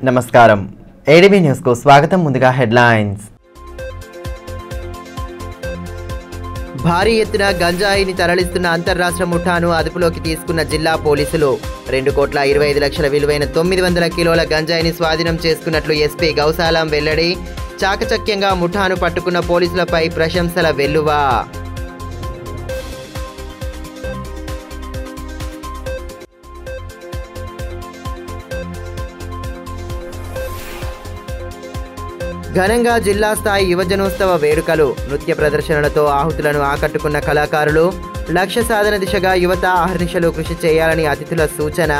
నమస్కారం ADB news కు స్వాగతం. ముందుగా హెడ్లైన్స్. భారీ ఎత్తున గంజాయిని తరలిస్తున్న అంతర్రాష్ట్ర ముఠాను అదుపులోకి తీసుకున్న జిల్లా పోలీసులు 2,25,00,000 విలువైన 900 కిలోల గంజాయిని స్వాధీనం చేసుకున్నట్లు ఎస్పీ గౌసాలం వెల్లడి. చాకచక్యంగా ముఠాను పట్టుకున్న పోలీసులపై ప్రశంసల వెల్లువ. ఘనంగా జిల్లా స్థాయి యువజనోత్సవ వేడుకలు. నృత్య ప్రదర్శనలతో ఆహుతులను ఆకట్టుకున్న కళాకారులు. లక్ష్య సాధన దిశగా యువత అహర్నిశలు కృషి చేయాలని అతిథుల సూచన.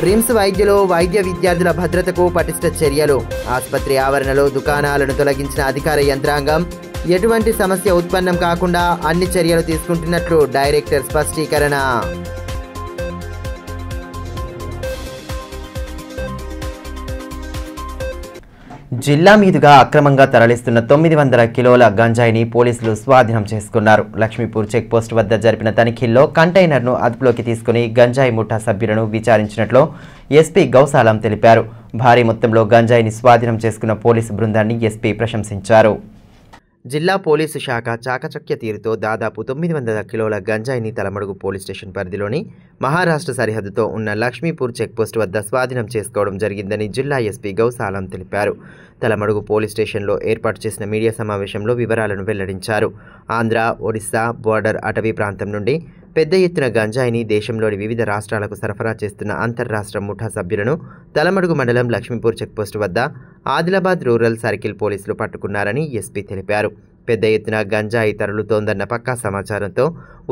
రిమ్స్ వైద్యులు వైద్య విద్యార్థుల భద్రతకు పటిష్ట చర్యలు. ఆసుపత్రి ఆవరణలో దుకాణాలను తొలగించిన అధికార యంత్రాంగం. ఎటువంటి సమస్య ఉత్పన్నం కాకుండా అన్ని చర్యలు తీసుకుంటున్నట్లు డైరెక్టర్ స్పష్టీకరణ. జిల్లా మీదుగా అక్రమంగా తరలిస్తున్న 900 కిలోల గంజాయిని పోలీసులు స్వాధీనం చేసుకున్నారు. లక్ష్మీపూర్ చెక్పోస్ట్ వద్ద జరిపిన తనిఖీల్లో కంటైనర్ను అదుపులోకి తీసుకుని గంజాయి ముఠా సభ్యులను విచారించినట్లు ఎస్పీ గౌసాలం తెలిపారు. భారీ మొత్తంలో గంజాయిని స్వాధీనం చేసుకున్న పోలీసు బృందాన్ని ఎస్పీ ప్రశంసించారు. జిల్లా పోలీసు శాఖ చాకచక్య తీరుతో దాదాపు 900 కిలోల గంజాయిని తలమడుగు పోలీస్ స్టేషన్ పరిధిలోని మహారాష్ట్ర సరిహద్దుతో ఉన్న లక్ష్మీపూర్ చెక్పోస్ట్ వద్ద స్వాధీనం చేసుకోవడం జరిగిందని జిల్లా ఎస్పీ గౌసాలం తెలిపారు. తలమడుగు పోలీస్ స్టేషన్లో ఏర్పాటు చేసిన మీడియా సమావేశంలో వివరాలను వెల్లడించారు. ఆంధ్ర, ఒడిశా బోర్డర్ అటవీ ప్రాంతం నుండి పెద్ద ఎత్తున గంజాయిని దేశంలోని వివిధ రాష్ట్రాలకు సరఫరా చేస్తున్న అంతర్రాష్ట్ర ముఠా సభ్యులను తలమడుగు మండలం లక్ష్మీపూర్ చెక్పోస్ట్ వద్ద ఆదిలాబాద్ రూరల్ సర్కిల్ పోలీసులు పట్టుకున్నారని ఎస్పీ తెలిపారు. పెద్ద ఎత్తున గంజాయి తరలుతోందన్న పక్కా సమాచారంతో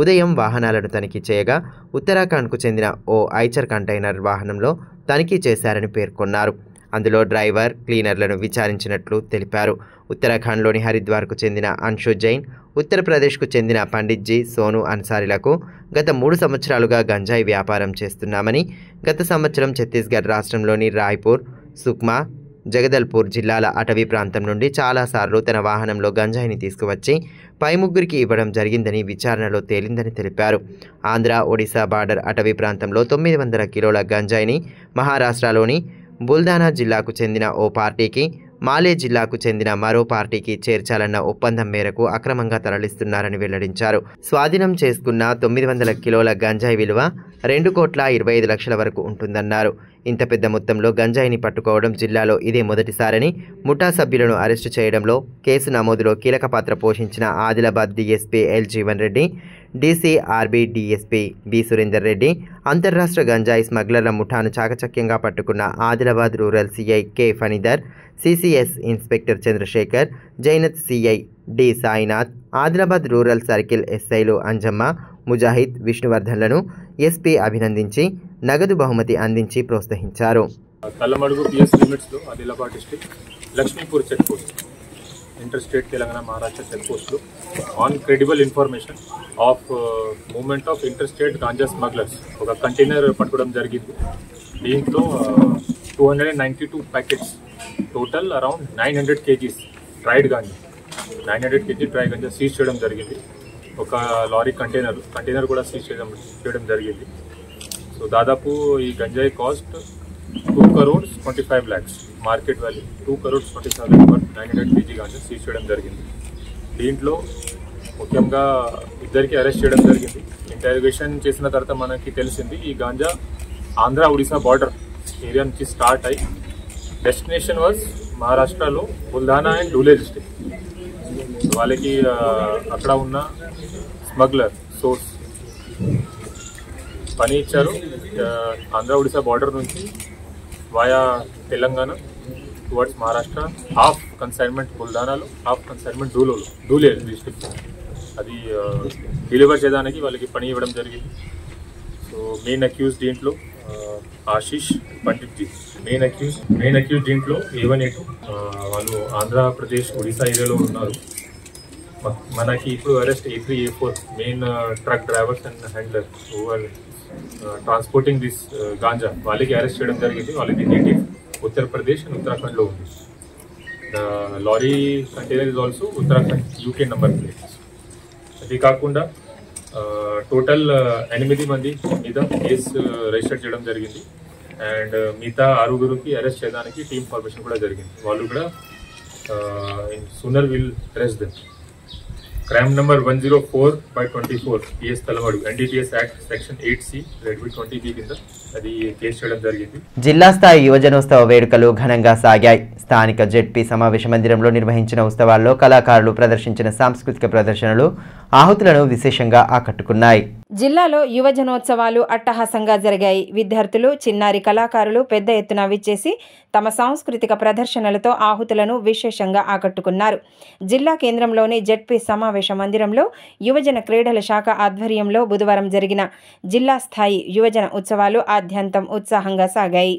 ఉదయం వాహనాలను తనిఖీ చేయగా ఉత్తరాఖండ్కు చెందిన ఓ ఐచర్ కంటైనర్ వాహనంలో తనిఖీ చేశారని పేర్కొన్నారు. అందులో డ్రైవర్, క్లీనర్లను విచారించినట్లు తెలిపారు. ఉత్తరాఖండ్లోని హరిద్వార్కు చెందిన అన్షు జైన్, ఉత్తరప్రదేశ్కు చెందిన పండిట్జీ సోను అన్సారీలకు గత 3 సంవత్సరాలుగా గంజాయి వ్యాపారం చేస్తున్నామని, గత సంవత్సరం ఛత్తీస్గఢ్ రాష్ట్రంలోని రాయ్పూర్, సుక్మా, జగదల్పూర్ జిల్లాల అటవీ ప్రాంతం నుండి చాలాసార్లు తన వాహనంలో గంజాయిని తీసుకువచ్చి పై ముగ్గురికి ఇవ్వడం జరిగిందని విచారణలో తేలిందని తెలిపారు. ఆంధ్ర, ఒడిశా బార్డర్ అటవీ ప్రాంతంలో 900 కిలోల గంజాయిని మహారాష్ట్రలోని బుల్దానా జిల్లాకు చెందిన ఓ పార్టీకి, మాలే జిల్లాకు చెందిన మరో పార్టీకి చేర్చాలన్న ఒప్పందం మేరకు అక్రమంగా తరలిస్తున్నారని వెల్లడించారు. స్వాధీనం చేసుకున్న 900 కిలోల గంజాయి విలువ 2,25,00,000 వరకు ఉంటుందన్నారు. ఇంత పెద్ద మొత్తంలో గంజాయిని పట్టుకోవడం జిల్లాలో ఇదే మొదటిసారని, ముఠా సభ్యులను అరెస్టు చేయడంలో, కేసు నమోదులో కీలక పాత్ర పోషించిన Adilabad DSP L Jeevan Reddy, DCRB DSP B Surender Reddy, అంతర్రాష్ట్ర గంజాయి స్మగ్లర్ల ముఠాను చాకచక్యంగా పట్టుకున్న Adilabad rural CI K Phanidhar, CCS inspector Chandrashekar, Jainath CI D Sainath, Adilabad rural circle ఎస్ఐలు అంజమ్మ, ముజాహిద్, విష్ణువర్ధన్లను ఎస్పీ అభినందించి నగదు బహుమతి అందించి ప్రోత్సహించారు. తలమడుగు పిఎస్ లిమిట్స్లో Adilabad district Lakshmipur check post, inter state Telangana Maharashtra check పోస్ట్లో on credible information of movement of inter state ganja smugglers ఒక కంటైనర్ పట్టుకోవడం జరిగింది. దీంట్లో 292 packets, total around 900 kgs dried ganja, 900 kg dry ganja seize చేయడం జరిగింది. ఒక లారీ కంటైనర్ కూడా సీజ్ చేయడం జరిగింది. సో దాదాపు ఈ గంజాయి cost 2,25 lakhs, market value 2,25 lakhs for 900 kg ganja seize చేయడం జరిగింది. దీంట్లో ముఖ్యంగా ఇద్దరికి అరెస్ట్ చేయడం జరిగింది. ఇంటరాగేషన్ చేసిన తర్వాత మనకి తెలిసింది ఈ గాంజా ఆంధ్ర, ఒడిశా బార్డర్ ఏరియా నుంచి స్టార్ట్ అయ్యి డెస్టినేషన్ వాజ్ మహారాష్ట్రలో బుల్దానా అండ్ ధూలే డిస్ట్రిక్ట్. వాళ్ళకి అక్కడ ఉన్న స్మగ్లర్ సోర్స్ పని ఇచ్చారు. ఆంధ్ర, ఒడిశా బార్డర్ నుంచి via Telangana towards Maharashtra, half consignment బుల్దానాలో, హాఫ్ కన్సైన్మెంట్ ధూలే డిస్ట్రిక్ట్. అది డెలివర్ చేయడానికి వాళ్ళకి పని ఇవ్వడం జరిగింది. సో మెయిన్ అక్యూజ్ దీంట్లో ఆశీష్, పండిట్జీ మెయిన్ అక్యూజ్ దీంట్లో A1A2. వాళ్ళు ఆంధ్రప్రదేశ్, ఒడిశా ఏరియాలో ఉన్నారు. మనకి ఇప్పుడు arrest A3, A4 main truck drivers and handler over transporting this ganja వాళ్ళకి అరెస్ట్ చేయడం జరిగింది. వాళ్ళది నేటివ్ ఉత్తరప్రదేశ్ అండ్ ఉత్తరాఖండ్లో ఉంది. The lorry container is also Uttarakhand UK number plate. అది కాకుండా టోటల్ 8 మంది మీద కేసు రిజిస్టర్ చేయడం జరిగింది. అండ్ మిగతా 6గురికి అరెస్ట్ చేయడానికి టీమ్ ఫార్మేషన్ కూడా జరిగింది. వాళ్ళు కూడా sooner will arrest them. Crime number 104/24 PS తలమడు NDPS act section 8C red with 20B కింద అది కేసు చేయడం జరిగింది. జిల్లా స్థాయి యువజనోత్సవ వేడుకలు ఘనంగా సాగాయి. స్థానిక జెడ్పీ సమావేశ మందిరంలో నిర్వహించిన ఉత్సవాల్లో కళాకారులు ప్రదర్శించిన సాంస్కృతిక ప్రదర్శనలు ఆహుతులను విశేషంగా ఆకట్టుకున్నాయి. జిల్లాలో యువజనోత్సవాలు అట్టహాసంగా జరిగాయి. విద్యార్థులు, చిన్నారి కళాకారులు పెద్ద ఎత్తున విచ్చేసి తమ సాంస్కృతిక ప్రదర్శనలతో ఆహుతులను విశేషంగా ఆకట్టుకున్నారు. జిల్లా కేంద్రంలోని జెడ్పీ సమావేశ మందిరంలో యువజన క్రీడల శాఖ ఆధ్వర్యంలో బుధవారం జరిగిన జిల్లా స్థాయి యువజన ఉత్సవాలు ఆద్యంతం ఉత్సాహంగా సాగాయి.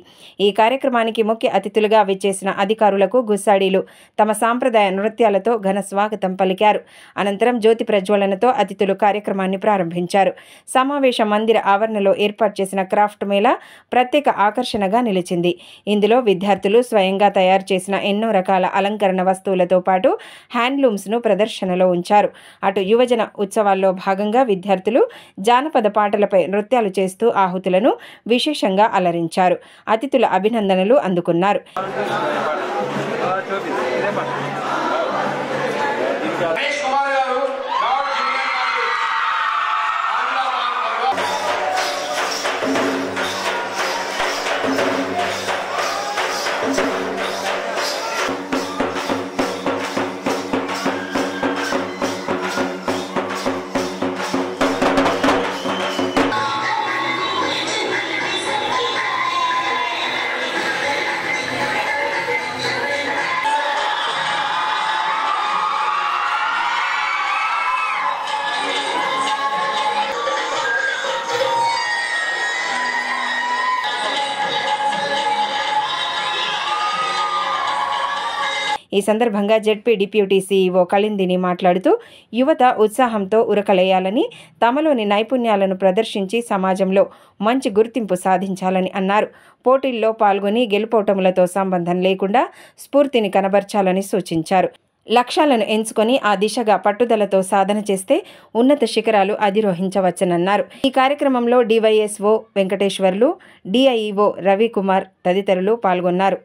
ఈ కార్యక్రమానికి ముఖ్య అతిథులుగా విచ్చేసిన అధికారులకు గుస్సాడీలు తమ సాంప్రదాయ నృత్యాలతో ఘన స్వాగతం పలికారు. అనంతరం జ్యోతి ప్రజ్వలనతో అతిథులు కార్యక్రమాన్ని ప్రారంభించారు. సమావేశ మందిర ఆవరణలో ఏర్పాటు చేసిన క్రాఫ్ట్ మేళా ప్రత్యేక ఆకర్షణగా నిలిచింది. ఇందులో విద్యార్థులు స్వయంగా తయారు చేసిన ఎన్నో రకాల అలంకరణ వస్తువులతో పాటు హ్యాండ్లూమ్స్ను ప్రదర్శనలో ఉంచారు. అటు యువజన ఉత్సవాల్లో భాగంగా విద్యార్థులు జానపద పాటలపై నృత్యాలు చేస్తూ ఆహుతులను విశేషంగా అలరించారు. అతిథుల అభినందనలు అందుకున్నారు. ఈ సందర్భంగా జెడ్పీ డిప్యూటీ సీఈఓ కలిందిని మాట్లాడుతూ యువత ఉత్సాహంతో ఉరకలేయాలని, తమలోని నైపుణ్యాలను ప్రదర్శించి సమాజంలో మంచి గుర్తింపు సాధించాలని అన్నారు. పోటీల్లో పాల్గొని గెలుపోటములతో సంబంధం లేకుండా స్ఫూర్తిని కనబర్చాలని సూచించారు. లక్ష్యాలను ఎంచుకొని ఆ దిశగా పట్టుదలతో సాధన చేస్తే ఉన్నత శిఖరాలు అధిరోహించవచ్చనన్నారు. ఈ కార్యక్రమంలో డివైఎస్ఓ వెంకటేశ్వర్లు, డిఐఈఓ రవికుమార్ తదితరులు పాల్గొన్నారు.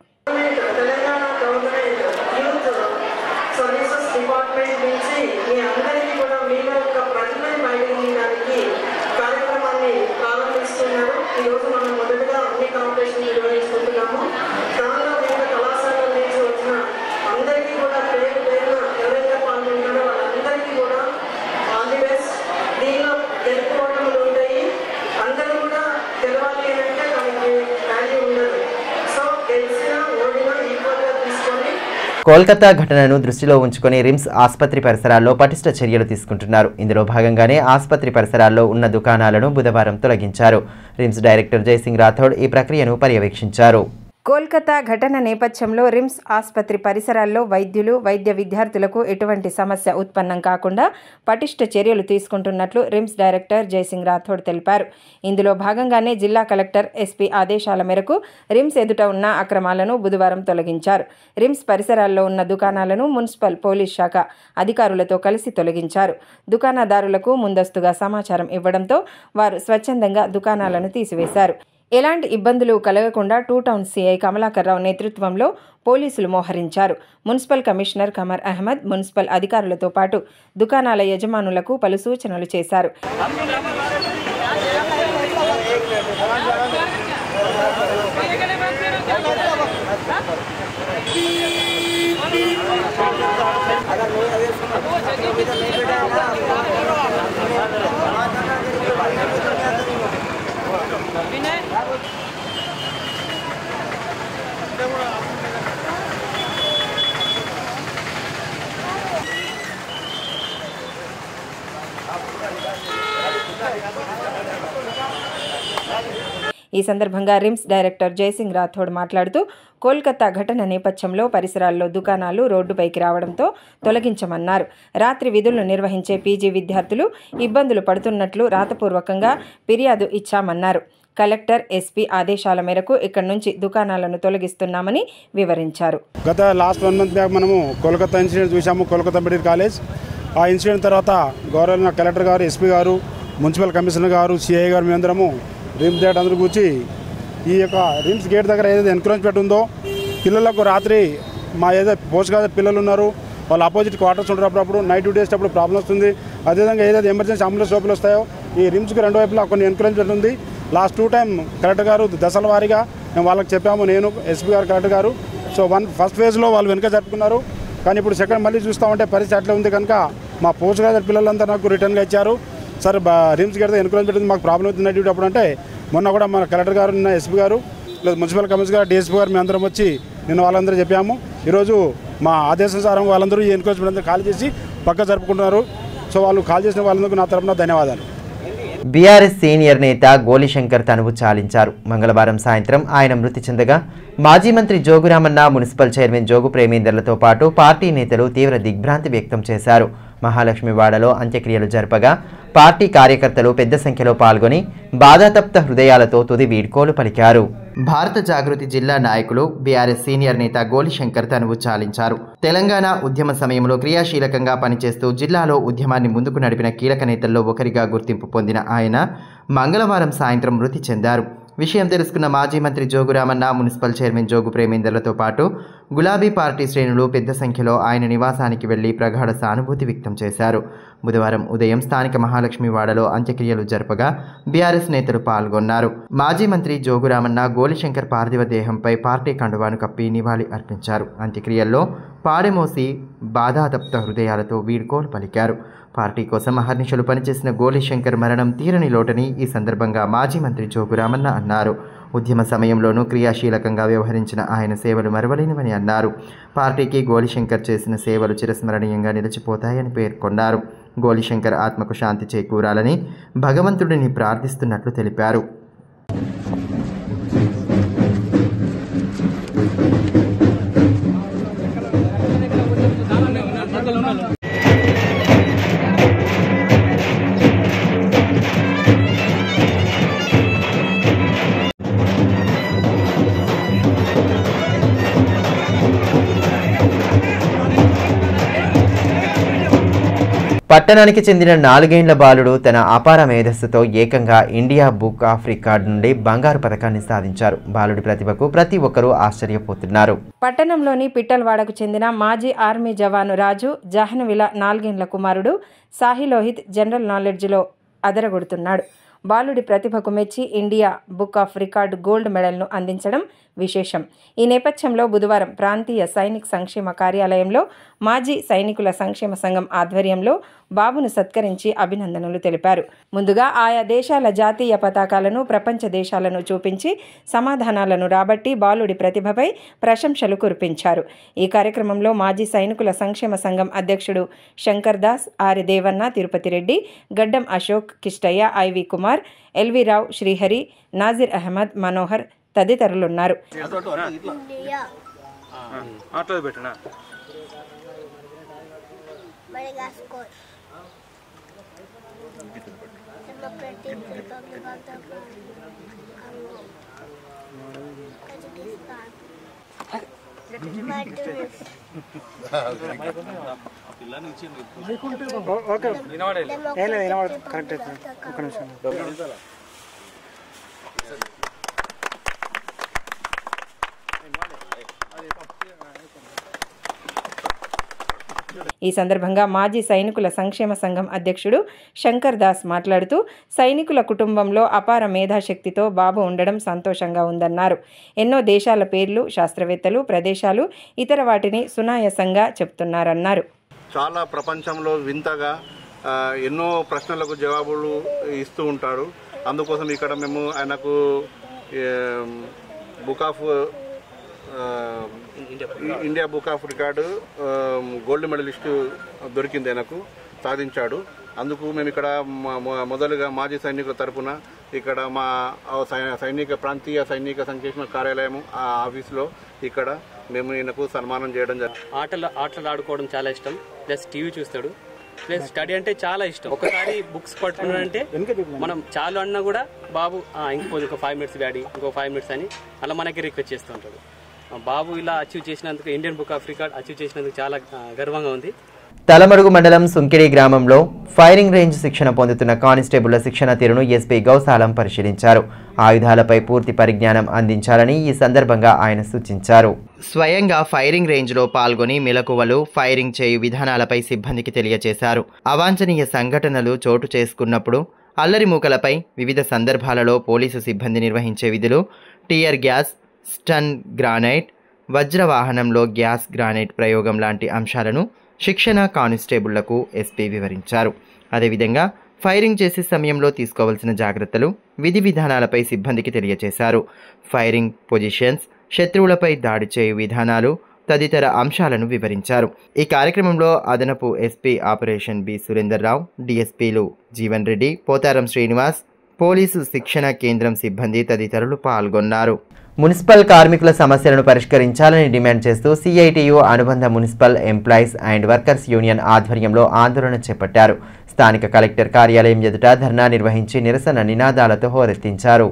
కోల్కతా ఘటనను దృష్టిలో ఉంచుకొని రిమ్స్ ఆసుపత్రి పరిసరాల్లో పటిష్ట చర్యలు తీసుకుంటున్నారు. ఇందులో భాగంగానే ఆసుపత్రి పరిసరాల్లో ఉన్న దుకాణాలను బుధవారం తొలగించారు. రిమ్స్ డైరెక్టర్ జయసింగ్ రాథోడ్ ఈ ప్రక్రియను పర్యవేక్షించారు. కోల్కతా ఘటన నేపథ్యంలో రిమ్స్ ఆసుపత్రి పరిసరాల్లో వైద్యులు, వైద్య విద్యార్థులకు ఎటువంటి సమస్య ఉత్పన్నం కాకుండా పటిష్ట చర్యలు తీసుకుంటున్నట్లు రిమ్స్ డైరెక్టర్ జయసింగ్ రాథోడ్ తెలిపారు. ఇందులో భాగంగానే జిల్లా కలెక్టర్, ఎస్పీ ఆదేశాల మేరకు రిమ్స్ ఎదుట ఉన్న అక్రమాలను బుధవారం తొలగించారు. రిమ్స్ పరిసరాల్లో ఉన్న దుకాణాలను మున్సిపల్ పోలీస్ శాఖ అధికారులతో కలిసి తొలగించారు. దుకాణదారులకు ముందస్తుగా సమాచారం ఇవ్వడంతో వారు స్వచ్ఛందంగా దుకాణాలను తీసివేశారు. ఎలాంటి ఇబ్బందులు కలగకుండా 2 టౌన్ సీఐ కమలాకర్ రావు నేతృత్వంలో పోలీసులు మోహరించారు. Municipal commissioner Qamar Ahmed municipal అధికారులతో పాటు దుకాణాల యజమానులకు పలు సూచనలు చేశారు. ఈ సందర్భంగా రిమ్స్ డైరెక్టర్ జయసింగ్ రాథోడ్ మాట్లాడుతూ కోల్కతా ఘటన నేపథ్యంలో పరిసరాల్లో దుకాణాలు రోడ్డుపైకి రావడంతో తొలగించమన్నారు. రాత్రి విధులను నిర్వహించే పీజీ విద్యార్థులు ఇబ్బందులు పడుతున్నట్లు రాతపూర్వకంగా ఫిర్యాదు ఇచ్చామన్నారు. కలెక్టర్, ఎస్పీ ఆదేశాల మేరకు ఇక్కడి నుంచి దుకాణాలను తొలగిస్తున్నామని వివరించారు. గత లాస్ట్ 1 మంత్ బ్యాక్ మనము కోల్కతా ఇన్సిడెంట్ చూసాము. కోల్కతా మెడికల్ కాలేజ్ ఆ ఇన్సిడెంట్ తర్వాత గౌరవ కలెక్టర్ గారు, ఎస్పీ గారు, మున్సిపల్ కమిషనర్ గారు, సిఐ గారు మేమందరము రిమ్స్ గేట్ అందరూ కూర్చి ఈ యొక్క రిమ్స్ గేట్ దగ్గర ఏదైతే ఎన్కరేజ్మెంట్ ఉందో పిల్లలకు రాత్రి మా ఏదైతే పోస్ట్ గ్రాడ్యుయేట్ పిల్లలు ఉన్నారు వాళ్ళు ఆపోజిట్ క్వార్టర్స్ ఉంటారు, అప్పుడప్పుడు నైట్ డ్యూటీ వేసేటప్పుడు ప్రాబ్లం వస్తుంది. అదేవిధంగా ఏదైతే ఎమర్జెన్సీ అంబులెన్స్ లోపల వస్తాయో ఈ రిమ్స్కి 2 వైపులా కొన్ని ఎన్కరేజ్మెంట్ ఉంది. లాస్ట్ 2 టైం కలెక్టర్ గారు దశల వారీగా మేము వాళ్ళకి చెప్పాము, నేను, ఎస్పీ గారు, కలెక్టర్ గారు. సో ఫస్ట్ ఫేజ్లో వాళ్ళు వెనక జరుపుకున్నారు. కానీ ఇప్పుడు సెకండ్ మళ్ళీ చూస్తామంటే పరిస్థితి అట్లా ఉంది కనుక మా పోస్ట్ గ్రాడ్యుయేట్ పిల్లలంతా నాకు రిటర్న్గా ఇచ్చారు. సార్ రిమ్స్ గడితే ఎన్కరేజ్మెంట్ ఉంది, మాకు ప్రాబ్లం అవుతుంది నైట్ డ్యూటీ అప్పుడు అంటే మొన్న కూడా మన కలెక్టర్ గారు, నిన్న ఎస్పీ గారు, లేదా మున్సిపల్ కమిషనర్ గారు, డిఎస్పీ గారు మేము అందరం వచ్చి నిన్న వాళ్ళందరూ చెప్పాము. ఈరోజు మా ఆదేశానుసారం వాళ్ళందరూ ఈ ఎన్కరేజ్మెంట్ అంతా ఖాళీ చేసి పక్క జరుపుకుంటున్నారు. సో వాళ్ళు కాల్ చేసిన వాళ్ళందరికీ నా తరఫున ధన్యవాదాలు. బీఆర్ఎస్ సీనియర్ నేత గోలిశంకర్ తనువు చాలించారు. మంగళవారం సాయంత్రం ఆయన మృతి చెందగా మాజీ మంత్రి జోగురామన్న, మున్సిపల్ చైర్మన్ జోగు ప్రేమేందర్లతో పాటు పార్టీ నేతలు తీవ్ర దిగ్భ్రాంతి వ్యక్తం చేశారు. మహాలక్ష్మివాడలో అంత్యక్రియలు జరపగా పార్టీ కార్యకర్తలు పెద్ద సంఖ్యలో పాల్గొని బాధాతప్త హృదయాలతో తుది వీడ్కోలు పలికారు. భారత జాగృతి జిల్లా నాయకులు బీఆర్ఎస్ సీనియర్ నేత గోలిశంకర్ తనువు చాలించారు. తెలంగాణ ఉద్యమ సమయంలో క్రియాశీలకంగా పనిచేస్తూ జిల్లాలో ఉద్యమాన్ని ముందుకు నడిపిన కీలక నేతల్లో ఒకరిగా గుర్తింపు పొందిన ఆయన మంగళవారం సాయంత్రం మృతి చెందారు. విషయం తెలుసుకున్న మాజీ మంత్రి జోగురామన్న, మున్సిపల్ చైర్మన్ జోగు ప్రేమేందర్లతో పాటు గులాబీ పార్టీ శ్రేణులు పెద్ద సంఖ్యలో ఆయన నివాసానికి వెళ్లి ప్రగాఢ సానుభూతి వ్యక్తం చేశారు. బుధవారం ఉదయం స్థానిక మహాలక్ష్మివాడలో అంత్యక్రియలు జరపగా బీఆర్ఎస్ నేతలు పాల్గొన్నారు. మాజీ మంత్రి జోగురామన్న గోలిశంకర్ పార్థివ దేహంపై పార్టీ కండువాను కప్పి నివాళి అర్పించారు. అంత్యక్రియల్లో పాడెమోసి బాధాతప్త హృదయాలతో వీడ్కోలు పలికారు. పార్టీ కోసం అహర్నిశలు పనిచేసిన గోలిశంకర్ మరణం తీరని లోటని ఈ సందర్భంగా మాజీ మంత్రి జోగురామన్న అన్నారు. ఉద్యమ సమయంలోనూ క్రియాశీలకంగా వ్యవహరించిన ఆయన సేవలు మరవలేనివని అన్నారు. పార్టీకి గోలిశంకర్ చేసిన సేవలు చిరస్మరణీయంగా నిలిచిపోతాయని పేర్కొన్నారు. గోలిశంకర్ ఆత్మకు శాంతి చేకూరాలని భగవంతుడిని ప్రార్థిస్తున్నట్లు తెలిపారు. పట్టణానికి చెందిన 4 ఏళ్ల బాలుడు తన అపార మేధస్సుతో ఏకంగా ఇండియా బుక్ ఆఫ్ రికార్డ్ నుండి బంగారు పతకాన్ని సాధించారు. బాలుడి ప్రతిభకు ప్రతి ఒక్కరూ ఆశ్చర్యపోతున్నారు. పట్టణంలోని పిట్టల్వాడకు చెందిన మాజీ ఆర్మీ జవాను రాజు జాహ్నవిల 4 ఏళ్ల కుమారుడు సాహిలోహిత్ జనరల్ నాలెడ్జ్లో అదరగొడుతున్నాడు. బాలుడి ప్రతిభకు మెచ్చి India book of record gold మెడల్ను అందించడం విశేషం. ఈ నేపథ్యంలో బుధవారం ప్రాంతీయ సైనిక సంక్షేమ కార్యాలయంలో మాజీ సైనికుల సంక్షేమ సంఘం ఆధ్వర్యంలో బాబును సత్కరించి అభినందనలు తెలిపారు. ముందుగా ఆయా దేశాల జాతీయ పతాకాలను, ప్రపంచ దేశాలను చూపించి సమాధానాలను రాబట్టి బాలుడి ప్రతిభపై ప్రశంసలు కురిపించారు. ఈ కార్యక్రమంలో మాజీ సైనికుల సంక్షేమ సంఘం అధ్యక్షుడు శంకర్ దాస్, ఆరి దేవన్న, తిరుపతి రెడ్డి, గడ్డం అశోక్, కిష్టయ్య, ఐవి కుమార్, ఎల్వి రావు, శ్రీహరి, నాజిర్ అహ్మద్, మనోహర్ తదితరులున్నారు. ఈ సందర్భంగా మాజీ సైనికుల సంక్షేమ సంఘం అధ్యక్షుడు శంకర్ దాస్ మాట్లాడుతూ సైనికుల కుటుంబంలో అపార మేధాశక్తితో బాబు ఉండడం సంతోషంగా ఉందన్నారు. ఎన్నో దేశాల పేర్లు, శాస్త్రవేత్తలు, ప్రదేశాలు, ఇతర వాటిని సునాయాసంగా చెప్తున్నారన్నారు. చాలా ప్రపంచంలో వింతగా ఎన్నో ప్రశ్నలకు జవాబులు ఇస్తూ ఉంటారు. అందుకోసం ఇక్కడ మేము ఆయనకు India book of record gold medallist దొరికింది, ఆయనకు సాధించాడు. అందుకు మేము ఇక్కడ మొదలుగా మాజీ సైనికుల తరఫున ఇక్కడ మా ప్రాంతీయ సైనిక సంక్షేమ కార్యాలయం ఆ ఆఫీస్లో ఇక్కడ మేము ఈయనకు సన్మానం చేయడం జరిగింది. ఆటలు ఆడుకోవడం చాలా ఇష్టం, ప్లస్ టీవీ చూస్తాడు, ప్లస్ స్టడీ అంటే చాలా ఇష్టం. ఒకసారి బుక్స్ పట్టుకున్నాడంటే మనం చాలు అన్నా కూడా బాబు ఇంకోది ఒక 5 minutes డాడీ, ఇంకో 5 minutes అని అలా మనకి రిక్వెస్ట్ చేస్తూ ఉంటాడు. బాబు ఇలా అచీవ్ చేసినందుకు, Indian book of record achieve చేసినందుకు చాలా గర్వంగా ఉంది. తలమడుగు మండలం సుంకిడి గ్రామంలో ఫైరింగ్ రేంజ్ శిక్షణ పొందుతున్న కానిస్టేబుళ్ల శిక్షణ తీరును ఎస్పీ గౌసాలం పరిశీలించారు. ఆయుధాలపై పూర్తి పరిజ్ఞానం అందించాలని ఈ సందర్భంగా ఆయన సూచించారు. స్వయంగా ఫైరింగ్ రేంజ్లో పాల్గొని మెలకువలు, ఫైరింగ్ చేయు విధానాలపై సిబ్బందికి తెలియజేశారు. అవాంఛనీయ సంఘటనలు చోటు చేసుకున్నప్పుడు అల్లరి మూకలపై వివిధ సందర్భాలలో పోలీసు సిబ్బంది నిర్వహించే విధులు, టియర్ గ్యాస్, స్టన్ గ్రానైట్, వజ్రవాహనంలో గ్యాస్ గ్రానైట్ ప్రయోగం లాంటి అంశాలను శిక్షణ కానిస్టేబుళ్లకు ఎస్పీ వివరించారు. అదేవిధంగా ఫైరింగ్ చేసే సమయంలో తీసుకోవాల్సిన జాగ్రత్తలు, విధి విధానాలపై సిబ్బందికి తెలియజేశారు. ఫైరింగ్ పొజిషన్స్, శత్రువులపై దాడి చేయు విధానాలు తదితర అంశాలను వివరించారు. ఈ కార్యక్రమంలో అదనపు ఎస్పీ ఆపరేషన్ బి సురేందర్ రావు, డిఎస్పీలు జీవన్ రెడ్డి, పోతారం శ్రీనివాస్, పోలీసు శిక్షణ కేంద్రం సిబ్బంది తదితరులు పాల్గొన్నారు. మున్సిపల్ కార్మికుల సమస్యలను పరిష్కరించాలని డిమాండ్ చేస్తూ సిఐటియు అనుబంధ municipal employees and workers union ఆధ్వర్యంలో ఆందోళన చేపట్టారు. స్థానిక కలెక్టర్ కార్యాలయం ఎదుట ధర్నా నిర్వహించి నిరసన నినాదాలతో హోరెత్తించారు.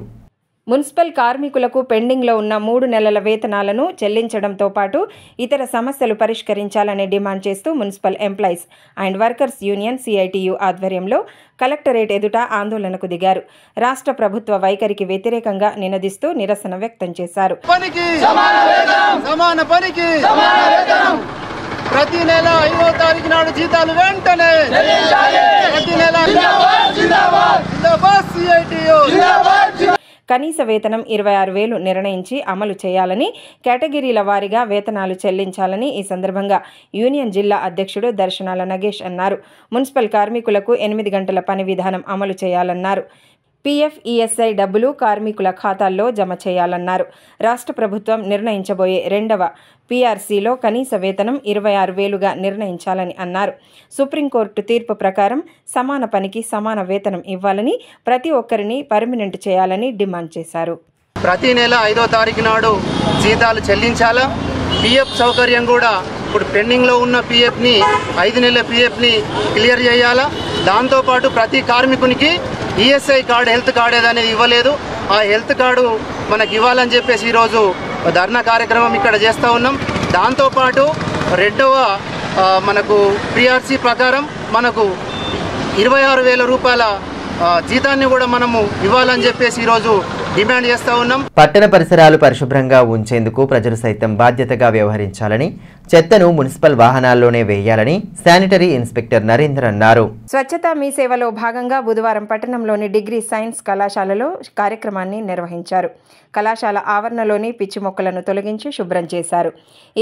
మున్సిపల్ కార్మికులకు పెండింగ్లో ఉన్న 3 నెలల వేతనాలను చెల్లించడంతో పాటు ఇతర సమస్యలు పరిష్కరించాలని డిమాండ్ చేస్తూ municipal employees and workers union CITU ఆధ్వర్యంలో కలెక్టరేట్ ఎదుట ఆందోళనకు దిగారు. రాష్ట్ర ప్రభుత్వ వైఖరికి వ్యతిరేకంగా నినదిస్తూ నిరసన వ్యక్తం చేశారు. ప్రతి నెల 5వ తారీఖు నాడు జీతాలు వెంటనే, ప్రతి నెల కనీస వేతనం 26,000 నిర్ణయించి అమలు చేయాలని, కేటగిరీల వారీగా వేతనాలు చెల్లించాలని ఈ సందర్భంగా యూనియన్ జిల్లా అధ్యక్షుడు దర్శనాల నగేష్ అన్నారు. మున్సిపల్ కార్మికులకు 8 గంటల పని విధానం అమలు చేయాలన్నారు. పీఎఫ్, ఈఎస్ఐ డబ్బులు కార్మికుల ఖాతాల్లో జమ చేయాలన్నారు. రాష్ట్ర ప్రభుత్వం నిర్ణయించబోయే 2వ పీఆర్సీలో కనీస వేతనం 26,000గా నిర్ణయించాలని అన్నారు. సుప్రీంకోర్టు తీర్పు ప్రకారం సమాన పనికి సమాన వేతనం ఇవ్వాలని, ప్రతి ఒక్కరిని పర్మినెంట్ చేయాలని డిమాండ్ చేశారు. ప్రతి నెల 5వ తారీఖు నాడు జీతాలు చెల్లించాలా. పీఎఫ్ సౌకర్యం కూడా ఇప్పుడు పెండింగ్లో ఉన్న పీఎఫ్ని 5 నెలల పీఎఫ్ని క్లియర్ చేయాలా. దాంతోపాటు ప్రతి కార్మికునికి ఈఎస్ఐ కార్డు, హెల్త్ కార్డు అనేది ఇవ్వలేదు. ఆ హెల్త్ కార్డు మనకి ఇవ్వాలని చెప్పేసి ఈరోజు ధర్నా కార్యక్రమం ఇక్కడ చేస్తూ ఉన్నాం. దాంతోపాటు 2వ మనకు పీఆర్సీ ప్రకారం మనకు 26,000 రూపాయల జీతాన్ని కూడా మనము ఇవ్వాలని చెప్పేసి ఈరోజు డిమాండ్ చేస్తూ ఉన్నాం. పట్టణ పరిసరాలు పరిశుభ్రంగా ఉంచేందుకు ప్రజలు సైతం బాధ్యతగా వ్యవహరించాలని, చెత్తను మున్సిపల్ వాహనాల్లోనే వేయాలని శానిటరీ ఇన్స్పెక్టర్ నరేంద్ర అన్నారు. స్వచ్ఛత మీ సేవలో భాగంగా బుధవారం పట్టణంలోని డిగ్రీ సైన్స్ కళాశాలలో కార్యక్రమాన్ని నిర్వహించారు. కళాశాల ఆవరణలోని పిచ్చి మొక్కలను తొలగించి శుభ్రం చేశారు.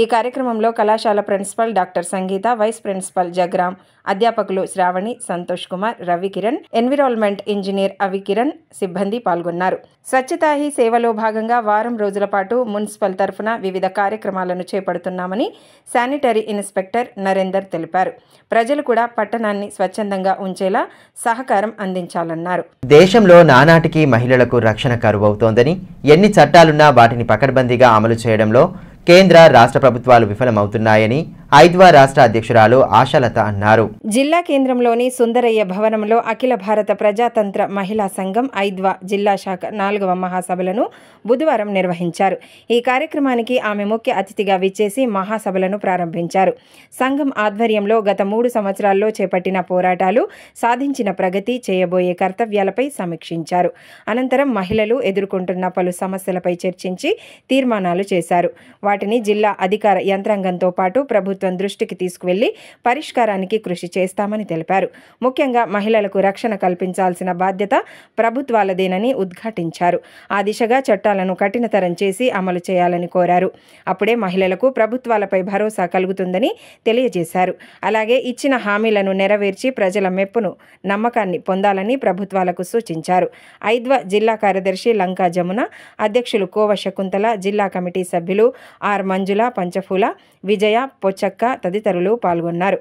ఈ కార్యక్రమంలో కళాశాల ప్రిన్సిపల్ డాక్టర్ సంగీత, వైస్ ప్రిన్సిపల్ జగ్రామ్, అధ్యాపకులు శ్రావణి, సంతోష్ కుమార్, రవికిరణ్, ఎన్విరాన్మెంట్ ఇంజనీర్ అవికిరణ్ సిబ్బంది పాల్గొన్నారు. స్వచ్ఛతా హీ సేవలో భాగంగా వారం రోజుల పాటు మున్సిపల్ తరఫున వివిధ కార్యక్రమాలను చేపడుతున్నామని శానిటరీ ఇన్స్పెక్టర్ నరేందర్ తెలిపారు. ప్రజలు కూడా పట్టణాన్ని స్వచ్ఛందంగా ఉంచేలా సహకారం అందించాలన్నారు. దేశంలో నానాటికి మహిళలకు రక్షణ కరువవుతోందని, ఎన్ని చట్టాలున్నా వాటిని పకడ్బందీగా అమలు చేయడంలో కేంద్ర రాష్ట్ర ప్రభుత్వాలు విఫలమవుతున్నాయని ఐద్వా రాష్ట్ర అధ్యక్షురాలు ఆశాలత అన్నారు. జిల్లా కేంద్రంలోని సుందరయ్య భవనంలో అఖిల భారత ప్రజాతంత్ర మహిళా సంఘం ఐద్వా జిల్లా శాఖ 4వ మహాసభలను బుధవారం నిర్వహించారు. ఈ కార్యక్రమానికి ఆమె ముఖ్య అతిథిగా విచ్చేసి మహాసభలను ప్రారంభించారు. సంఘం ఆధ్వర్యంలో గత 3 సంవత్సరాల్లో చేపట్టిన పోరాటాలు, సాధించిన ప్రగతి, చేయబోయే కర్తవ్యాలపై సమీక్షించారు. అనంతరం మహిళలు ఎదుర్కొంటున్న పలు సమస్యలపై చర్చించి తీర్మానాలు చేశారు. వాటిని జిల్లా అధికార యంత్రాంగంతో పాటు ప్రభుత్వం దృష్టికి తీసుకువెళ్లి పరిష్కారానికి కృషి చేస్తామని తెలిపారు. ముఖ్యంగా మహిళలకు రక్షణ కల్పించాల్సిన బాధ్యత ప్రభుత్వాలదేనని ఉద్ఘాటించారు. ఆ దిశగా చట్టాలను కఠినతరం చేసి అమలు చేయాలని కోరారు. అప్పుడే మహిళలకు ప్రభుత్వాలపై భరోసా కలుగుతుందని తెలియజేశారు. అలాగే ఇచ్చిన హామీలను నెరవేర్చి ప్రజల మెప్పును, నమ్మకాన్ని పొందాలని ప్రభుత్వాలకు సూచించారు. ఐద్వా జిల్లా కార్యదర్శి లంకా జమున, అధ్యక్షులు కోవ శకుంతల, జిల్లా కమిటీ సభ్యులు ఆర్ మంజుల, పంచఫూల, విజయ, పొచ్చక్క తదితరులు పాల్గొన్నారు.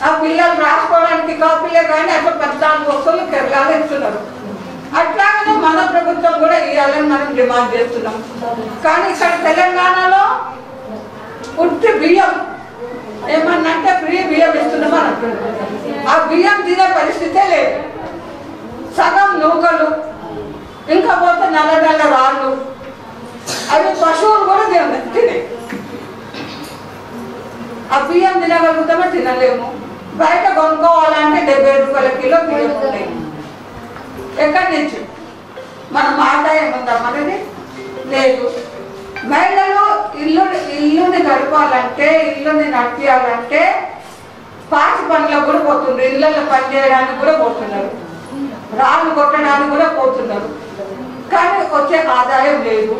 ఆ పిల్లలు రాసుకోవడానికి కాపీలే కానీ అట్లా 14 వస్తువులు లాగేస్తున్నారు. అట్లాగనే ప్రభుత్వం కూడా ఇవ్వాలని మనం డిమాండ్ చేస్తున్నాం. కానీ ఇక్కడ తెలంగాణలో ఉట్టి బియ్యం ఏమన్నంటే ఫ్రీ బియ్యం ఇస్తున్నాం అని అంటున్నారు. ఆ బియ్యం తినే పరిస్థితే లేదు. సగం నూకలు, ఇంకా పోతే నల్ల నల్ల రాళ్ళు, అవి పశువులు కూడా తినే. ఆ బియ్యం తినగలుగుతామో తినలేము. బయట కొనుక్కోవాలంటే 70 రూపాయల కిలో బియ్యం ఉన్నాయి. ఎక్కడి నుంచి మనం ఆదాయం ఉందా మనది? లేదు. మహిళలు ఇల్లుని గడపాలంటే, ఇల్లుని నడిపించాలంటే పాచి పనులకు కూడా పోతున్నారు, ఇళ్ళల్లో పని చేయడానికి కూడా పోతున్నారు, రాళ్ళు కొట్టడానికి కూడా పోతున్నారు. కానీ వచ్చే ఆదాయం లేదు.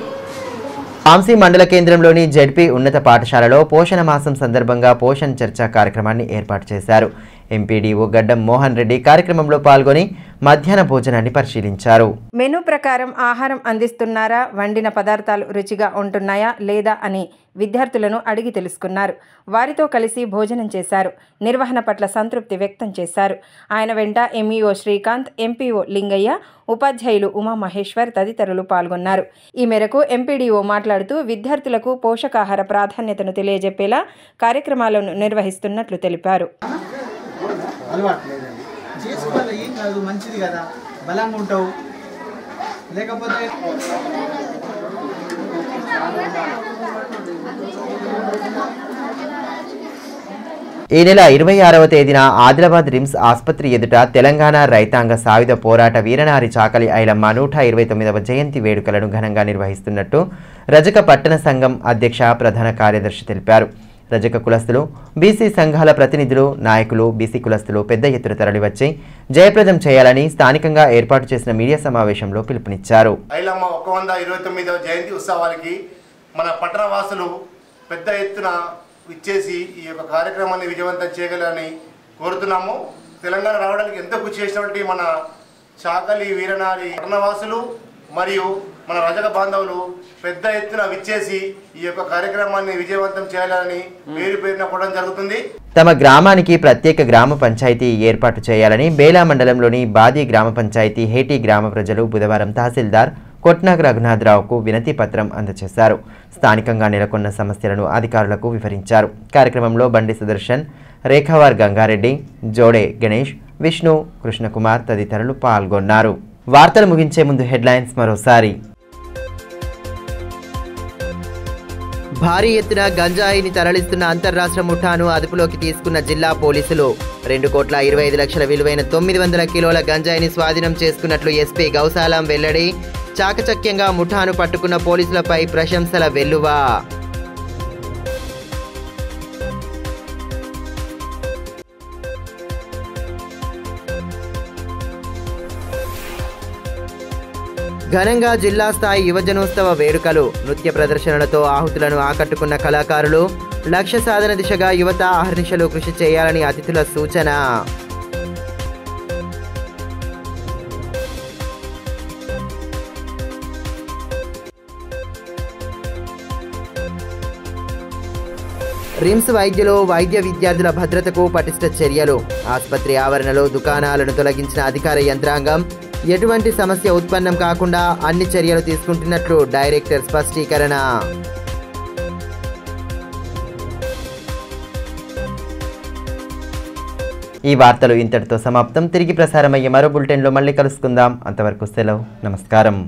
ఆంసీ మండల కేంద్రంలోని జెడ్పీ ఉన్నత పాఠశాలలో పోషణ మాసం సందర్భంగా పోషణ చర్చా కార్యక్రమాన్ని ఏర్పాటు చేశారు. ఎంపీడీఓ గడ్డం మోహన్ రెడ్డి కార్యక్రమంలో పాల్గొని మధ్యాహ్న భోజనాన్ని పరిశీలించారు. మెనూ ప్రకారం ఆహారం అందిస్తున్నారా, వండిన పదార్థాలు రుచిగా ఉంటున్నాయా లేదా అని విద్యార్థులను అడిగి తెలుసుకున్నారు. వారితో కలిసి భోజనం చేశారు. నిర్వహణ పట్ల సంతృప్తి వ్యక్తం చేశారు. ఆయన వెంట ఎంఈఓ శ్రీకాంత్, ఎంపీఓ లింగయ్య, ఉపాధ్యాయులు ఉమామహేశ్వర్ తదితరులు పాల్గొన్నారు. ఈ మేరకు ఎంపీడీఓ మాట్లాడుతూ విద్యార్థులకు పోషకాహార ప్రాధాన్యతను తెలియజెప్పేలా కార్యక్రమాలను నిర్వహిస్తున్నట్లు తెలిపారు. చేసుకోవాలి, ఏం కాదు, మంచిది కదా, బలంగా ఉంటావు. లేకపోతే ఈ నెల 26వ తేదీన ఆదిలాబాద్ రిమ్స్ ఆసుపత్రి ఎదుట తెలంగాణ రైతాంగ సాయుధ పోరాట వీరనారి చాకలి ఐలమ్మ 129వ జయంతి వేడుకలను ఘనంగా నిర్వహిస్తున్నట్టు రజక పట్టణ సంఘం అధ్యక్ష ప్రధాన కార్యదర్శి తెలిపారు. రజక కులస్తులు, బీసీ సంఘాల ప్రతినిధులు, నాయకులు, బీసీ కులస్తులు పెద్ద ఎత్తున తరలివచ్చి జయప్రదం చేయాలని స్థానికంగా ఏర్పాటు చేసిన మీడియా సమావేశంలో పిలుపునిచ్చారు. ఐలమ్మ 129వ జయంతి ఉత్సవానికి మన పట్టణ వాసులు పెద్ద ఎత్తున ఇచ్చేసి ఈ యొక్క కార్యక్రమాన్ని విజయవంతం చేయగలని కోరుతున్నాము. తెలంగాణ రావడానికి ఎంతో కృషి చేసినటువంటి మన చాకలి వీరనారి పట్టణవాసులు మరియు మన రజక బాంధవులు పెద్ద ఎత్తున విచ్చేసి ఈ యొక్క కార్యక్రమాన్ని విజయవంతం చేయాలని పేరు పేరున కూడా జరుగుతుంది. తమ గ్రామానికి ప్రత్యేక గ్రామ పంచాయతీ ఏర్పాటు చేయాలని బేలా మండలంలోని బాది గ్రామ పంచాయతీ హేటీ గ్రామ ప్రజలు బుధవారం తహసీల్దార్ కొట్నాగ్ రఘునాథరావుకు వినతి పత్రం అందజేశారు. స్థానికంగా నెలకొన్న సమస్యలను అధికారులకు వివరించారు. కార్యక్రమంలో బండి సుదర్శన్, రేఖావార్ గంగారెడ్డి, జోడే గణేష్, విష్ణు, కృష్ణకుమార్ తదితరులు పాల్గొన్నారు. వార్తలు ముగించే ముందు హెడ్లైన్స్ మరోసారి. భారీ ఎత్తున గంజాయిని తరలిస్తున్న అంతర్రాష్ట్ర ముఠాను అదుపులోకి తీసుకున్న జిల్లా పోలీసులు 2,25,00,000 విలువైన 900 కిలోల గంజాయిని స్వాధీనం చేసుకున్నట్లు ఎస్పీ గౌసాలం వెల్లడి. చాకచక్యంగా ముఠాను పట్టుకున్న పోలీసులపై ప్రశంసల వెల్లువ. ఘనంగా జిల్లా స్థాయి యువజనోత్సవ వేడుకలు, నృత్య ప్రదర్శనలతో ఆహుతులను ఆకట్టుకున్న కళాకారులు. లక్ష్య సాధన దిశగా యువత అహర్నిశలు కృషి చేయాలని అతిథుల సూచన. రిమ్స్ వైద్యులు, వైద్య విద్యార్థుల భద్రతకు పటిష్ట చర్యలు. ఆసుపత్రి ఆవరణలో దుకాణాలను తొలగించిన అధికార యంత్రాంగం. ఎటువంటి సమస్య ఉత్పన్నం కాకుండా అన్ని చర్యలు తీసుకుంటున్నట్లు డైరెక్టర్ స్పష్టీకరణ. ఈ వార్తలు ఇంతటితో సమాప్తం. తిరిగి ప్రసారమయ్యే మరో బులెటిన్లో మళ్ళీ కలుసుకుందాం. అంతవరకు సెలవు. నమస్కారం.